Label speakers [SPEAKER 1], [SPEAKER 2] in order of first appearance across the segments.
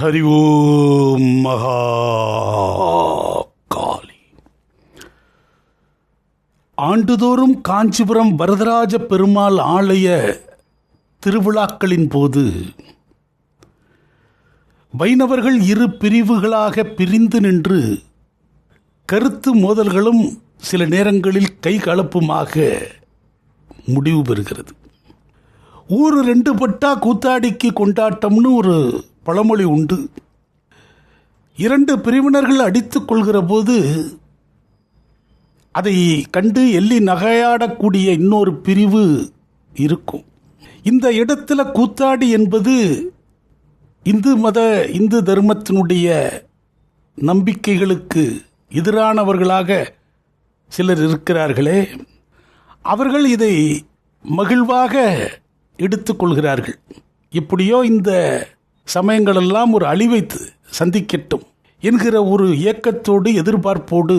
[SPEAKER 1] ஹரி ஓம் மகா காளி. ஆண்டுதோறும் காஞ்சிபுரம் வரதராஜ பெருமாள் ஆலய திருவிழாக்களின் போது வைணவர்கள் இரு பிரிவுகளாக பிரிந்து நின்று கருத்து மோதல்களும் சில நேரங்களில் கைகலப்புமாக முடிவு பெறுகிறது. ஊர் ரெண்டு பட்டா கூத்தாடிக்கு கொண்டாட்டம்னு ஒரு பழமொழி உண்டு. இரண்டு பிரிவினர்கள் அடித்துக் கொள்கிற போது அதை கண்டு எள்ளி நகையாடக்கூடிய இன்னொரு பிரிவு இருக்கும். இந்த இடத்துல கூத்தாடி என்பது இந்து தர்மத்தினுடைய நம்பிக்கைகளுக்கு எதிரானவர்களாக சிலர் இருக்கிறார்களே, அவர்கள் இதை மகிழ்வாக எடுத்துக்கொள்கிறார்கள். இப்படியோ இந்த சமயங்களெல்லாம் ஒரு அழிவை சந்திக்கட்டும் என்கிற ஒரு ஏக்கத்தோடு எதிர்பார்ப்போடு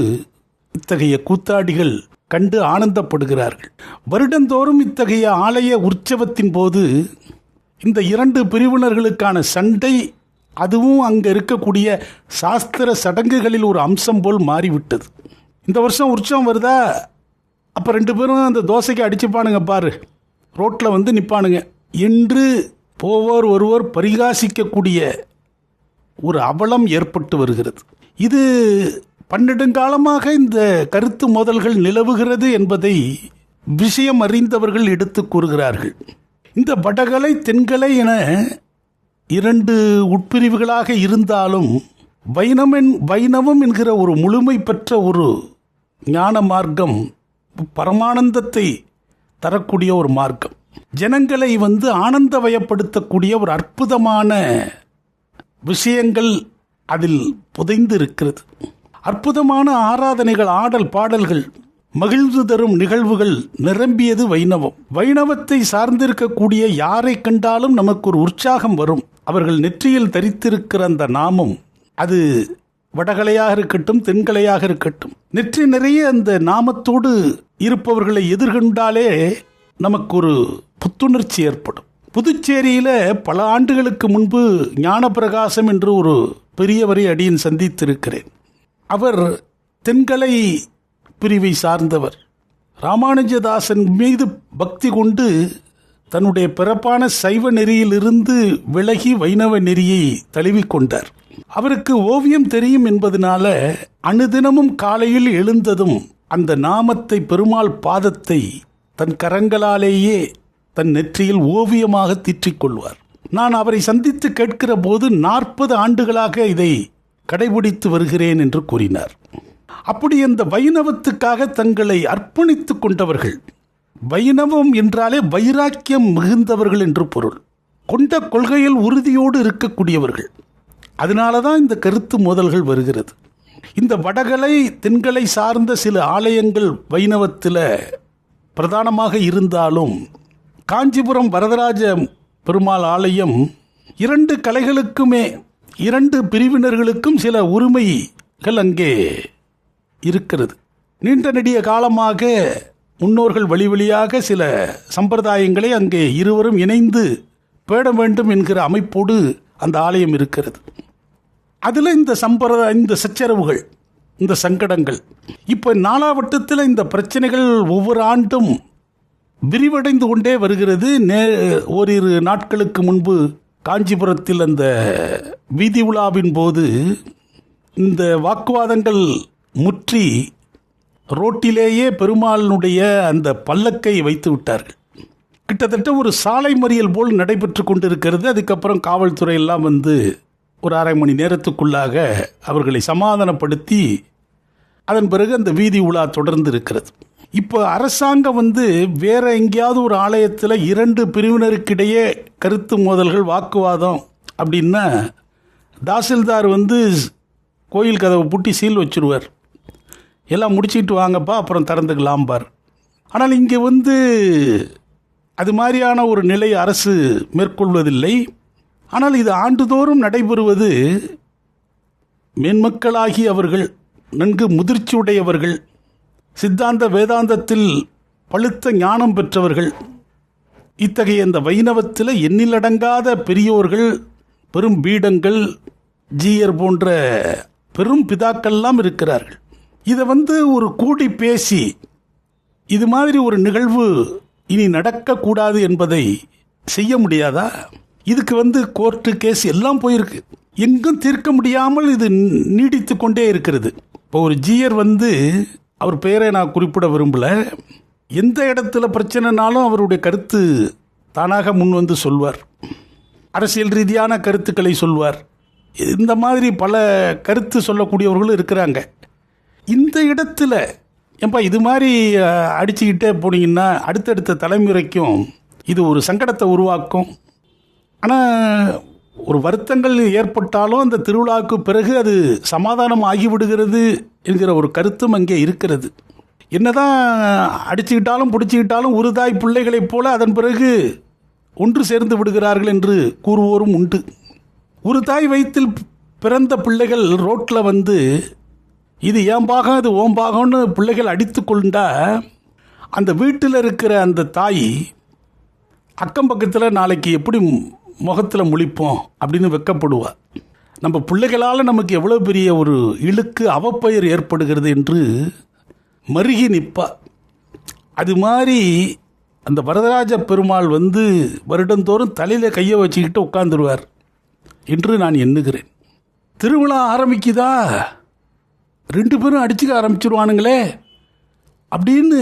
[SPEAKER 1] இத்தகைய கூத்தாடிகள் கண்டு ஆனந்தப்படுகிறார்கள். வருடந்தோறும் இத்தகைய ஆலய உற்சவத்தின் போது இந்த இரண்டு பிரிவினர்களுக்கான சண்டை, அதுவும் அங்கே இருக்கக்கூடிய சாஸ்திர சடங்குகளில் ஒரு அம்சம் போல் மாறிவிட்டது. இந்த வருஷம் உற்சவம் வருதா, அப்போ ரெண்டு பேரும் அந்த தோசைக்கு அடிச்சுப்பானுங்க பாரு, ரோட்டில் வந்து நிற்பானுங்க என்று போவோர் ஒருவர் பரிகாசிக்கக்கூடிய ஒரு அவலம் ஏற்பட்டு வருகிறது. இது பன்னெடுங்காலமாக இந்த கருத்து மோதல்கள் நிலவுகிறது என்பதை விஷயம் அறிந்தவர்கள் எடுத்து கூறுகிறார்கள். இந்த வடகலை தென்கலை என இரண்டு உட்பிரிவுகளாக இருந்தாலும் வைணவம் என்கிற ஒரு முழுமை பெற்ற ஒரு ஞான மார்க்கம், பரமானந்தத்தை தரக்கூடிய ஒரு மார்க்கம், ஜனங்களை ஆனந்த வயப்படுத்தக்கூடிய ஒரு அற்புதமான விஷயங்கள் அதில் புதைந்து இருக்கிறது. அற்புதமான ஆராதனைகள், ஆடல் பாடல்கள், மகிழ்வு தரும் நிகழ்வுகள் நிரம்பியது வைணவம். வைணவத்தை சார்ந்திருக்கக்கூடிய யாரை கண்டாலும் நமக்கு ஒரு உற்சாகம் வரும். அவர்கள் நெற்றியில் தரித்திருக்கிற அந்த நாமம், அது வடகலையாக இருக்கட்டும் தென்கலையாக இருக்கட்டும், நெற்றி நிறைய அந்த நாமத்தோடு இருப்பவர்களை எதிர்கொண்டாலே நமக்கு ஒரு புத்துணர்ச்சி ஏற்படும். புதுச்சேரியில் பல ஆண்டுகளுக்கு முன்பு ஞானப்பிரகாசம் என்று ஒரு பெரியவரை அடியன் சந்தித்திருக்கிறேன். அவர் தென்கலை பிரிவை சார்ந்தவர். ராமானுஜதாசன் மீது பக்தி கொண்டு தன்னுடைய பிறப்பான சைவ நெறியிலிருந்து விலகி வைணவ நெறியை தழுவிக்கொண்டார். அவருக்கு ஓவியம் தெரியும் என்பதனால அனுதினமும் காலையில் எழுந்ததும் அந்த நாமத்தை, பெருமாள் பாதத்தை தன் கரங்களாலேயே தன் நெற்றியில் ஓவியமாக தீற்றிக்கொள்வார். நான் அவரை சந்தித்து கேட்கிற போது 40 ஆண்டுகளாக இதை கடைபிடித்து வருகிறேன் என்று கூறினார். அப்படி அந்த வைணவத்துக்காக தங்களை அர்ப்பணித்துக் கொண்டவர்கள், வைணவம் என்றாலே வைராக்கியம் மிகுந்தவர்கள் என்று பொருள், கொண்ட கொள்கையில் உறுதியோடு இருக்கக்கூடியவர்கள். அதனால தான் இந்த கருத்து மோதல்கள் வருகிறது. இந்த வடகலை தென்கலை சார்ந்த சில ஆலயங்கள் வைணவத்தில் பிரதானமாக இருந்தாலும் காஞ்சிபுரம் வரதராஜ பெருமாள் ஆலயம் இரண்டு கலைகளுக்குமே, இரண்டு பிரிவினர்களுக்கும் சில உரிமைகள் அங்கே இருக்கிறது. நீண்ட நெடிய காலமாக முன்னோர்கள் வழி வழியாக சில சம்பிரதாயங்களை அங்கே இருவரும் இணைந்து பேட வேண்டும் என்கிற அமைப்போடு அந்த ஆலயம் இருக்கிறது. அதில் இந்த சச்சரவுகள், இந்த சங்கடங்கள், இப்போ நாலாவட்டத்தில் இந்த பிரச்சனைகள் ஒவ்வொரு ஆண்டும் விரிவடைந்து கொண்டே வருகிறது. ஓரிரு நாட்களுக்கு முன்பு காஞ்சிபுரத்தில் அந்த வீதி உலாவின் போது இந்த வாக்குவாதங்கள் முற்றி ரோட்டிலேயே பெருமாளினுடைய அந்த பல்லக்கை வைத்து விட்டார்கள். கிட்டத்தட்ட ஒரு சாலை மறியல் போல் நடைபெற்று கொண்டிருக்கிறது. அதுக்கப்புறம் காவல்துறை எல்லாம் ஒரு அரை மணி நேரத்துக்குள்ளாக அவர்களை சமாதானப்படுத்தி அதன் பிறகு அந்த வீதி உலா தொடர்ந்து இருக்கிறது. இப்போ அரசாங்கம் வேற எங்கேயாவது ஒரு ஆலயத்தில் இரண்டு பிரிவினருக்கிடையே கருத்து மோதல்கள், வாக்குவாதம் அப்படின்னா தாசில்தார் கோயில் கதவை பூட்டி சீல் வச்சுருவார். எல்லாம் முடிச்சுட்டு வாங்கப்பா, அப்புறம் திறந்துக்கலாம் பார். ஆனால் இங்கே அது மாதிரியான ஒரு நிலை அரசு மேற்கொள்வதில்லை. ஆனால் இது ஆண்டுதோறும் நடைபெறுவது மேன்மக்களாகி அவர்கள், நன்கு முதிர்ச்சியுடையவர்கள், சித்தாந்த வேதாந்தத்தில் பழுத்த ஞானம் பெற்றவர்கள், இத்தகைய இந்த வைணவத்தில் எண்ணிலடங்காத பெரியோர்கள், பெரும் பீடங்கள், ஜீயர் போன்ற பெரும் பிதாக்கள்லாம் இருக்கிறார்கள். இதை ஒரு கூடி பேசி இது மாதிரி ஒரு நிகழ்வு இனி நடக்கக்கூடாது என்பதை செய்ய முடியாதா? இதுக்கு கோர்ட்டு கேஸ் எல்லாம் போயிருக்கு, எங்கும் தீர்க்க முடியாமல் இது நீடித்து கொண்டே இருக்கிறது. இப்போ ஒரு ஜீயர் அவர் பெயரை நான் குறிப்பிட விரும்பல, எந்த இடத்துல பிரச்சனைனாலும் அவருடைய கருத்து தானாக முன் சொல்வார், அரசியல் ரீதியான கருத்துக்களை சொல்வார். இந்த மாதிரி பல கருத்து சொல்லக்கூடியவர்களும் இருக்கிறாங்க. இந்த இடத்துல இது மாதிரி அடிச்சுக்கிட்டே போனீங்கன்னா அடுத்தடுத்த தலைமுறைக்கும் இது ஒரு சங்கடத்தை உருவாக்கும். ஆனால் ஒரு வருத்தங்கள் ஏற்பட்டாலும் அந்த திருவிழாவுக்கு பிறகு அது சமாதானம் ஆகிவிடுகிறது என்கிற ஒரு கருத்தும் அங்கே இருக்கிறது. என்னதான் அடிச்சுக்கிட்டாலும் பிடிச்சிக்கிட்டாலும் ஒரு தாய் பிள்ளைகளைப் போல அதன் பிறகு ஒன்று சேர்ந்து விடுகிறார்கள் என்று கூறுவோரும் உண்டு. ஒரு தாய் வயிற்றில் பிறந்த பிள்ளைகள் ரோட்டில் இது ஏன் பாகம் இது ஓம் பாகம்னு பிள்ளைகள் அடித்து கொண்டா அந்த வீட்டில் இருக்கிற அந்த தாய் அக்கம் பக்கத்தில் நாளைக்கு எப்படி முகத்தில் முழிப்போம் அப்படின்னு வெக்கப்படுவா. நம்ம பிள்ளைகளால் நமக்கு எவ்வளோ பெரிய ஒரு இழுக்கு அவப்பெயர் ஏற்படுகிறது என்று மருகி நிற்பா. அது மாதிரி அந்த வரதராஜ பெருமாள் வருடந்தோறும் தலையில் கையை வச்சுக்கிட்டு உட்காந்துருவார் என்று நான் எண்ணுகிறேன். திருவிழா ஆரம்பிக்குதா, 2 பேரும் அடிச்சுக்க ஆரம்பிச்சிருவானுங்களே அப்படின்னு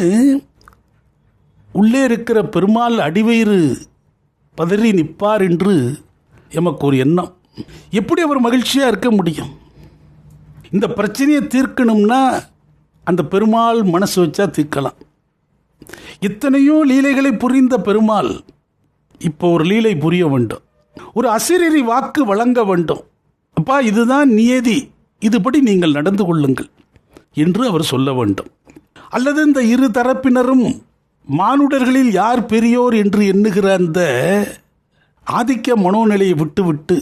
[SPEAKER 1] உள்ளே இருக்கிற பெருமாள் அடிவயிறு பதறி நிற்பார் என்று எமக்கு ஒரு எண்ணம். எப்படி அவர் மகிழ்ச்சியாக இருக்க முடியும்? இந்த பிரச்சனையை தீர்க்கணும்னா அந்த பெருமாள் மனசு வச்சா தீர்க்கலாம். இத்தனையோ லீலைகளை புரிந்த பெருமாள் இப்போ ஒரு லீலை புரிய வேண்டும், ஒரு அசிரரி வாக்கு வழங்க வேண்டும். அப்பா, இதுதான் நியதி, இதுபடி நீங்கள் நடந்து கொள்ளுங்கள் என்று அவர் சொல்ல வேண்டும். அல்லது இந்த இரு தரப்பினரும் மானுடர்களில் யார் பெரியோர் என்று எண்ணுகிற அந்த ஆதிக்க மனோநிலையை விட்டுவிட்டு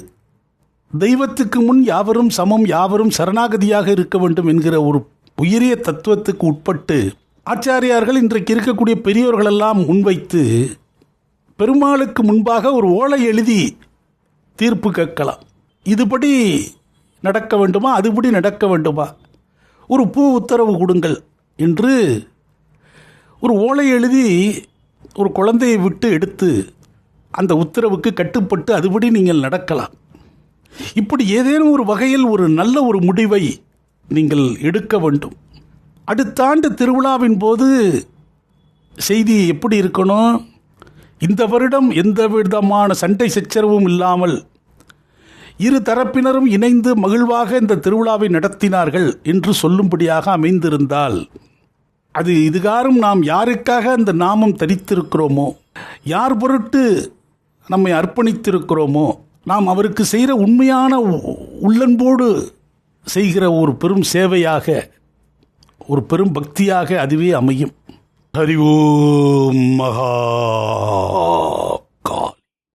[SPEAKER 1] தெய்வத்துக்கு முன் யாவரும் சமம், யாவரும் சரணாகதியாக இருக்க வேண்டும் என்கிற ஒரு உயரிய தத்துவத்துக்கு உட்பட்டு ஆச்சாரியார்கள் இன்றைக்கு இருக்கக்கூடிய பெரியோர்களெல்லாம் முன்வைத்து பெருமாளுக்கு முன்பாக ஒரு ஓலை எழுதி தீர்ப்பு கேட்கலாம். இதுபடி நடக்க வேண்டுமா, அதுபடி நடக்க வேண்டுமா, ஒரு பூ உத்தரவு கொடுங்கள் என்று ஒரு ஓலை எழுதி ஒரு குழந்தையை விட்டு எடுத்து அந்த உத்தரவுக்கு கட்டுப்பட்டு அதுபடி நீங்கள் நடக்கலாம். இப்படி ஏதேனும் ஒரு வகையில் ஒரு நல்ல ஒரு முடிவை நீங்கள் எடுக்க வேண்டும். அடுத்த ஆண்டு திருவிழாவின் போது செய்தி எப்படி இருக்கணும்? இந்த வருடம் எந்த விதமான சண்டை சச்சரவும் இல்லாமல் இரு தரப்பினரும் இணைந்து மகிழ்வாக இந்த திருவிழாவை நடத்தினார்கள் என்று சொல்லும்படியாக அமைந்திருந்தால், அது இதுகாரும் நாம் யாருக்காக அந்த நாமம் தரித்திருக்கிறோமோ, யார் பொருட்டு நம்மை அர்ப்பணித்திருக்கிறோமோ, நாம் அவருக்கு செய்கிற உண்மையான உள்ளன்போடு செய்கிற ஒரு பெரும் சேவையாக, ஒரு பெரும் பக்தியாக அதுவே அமையும். ஹரி ஓம் மகா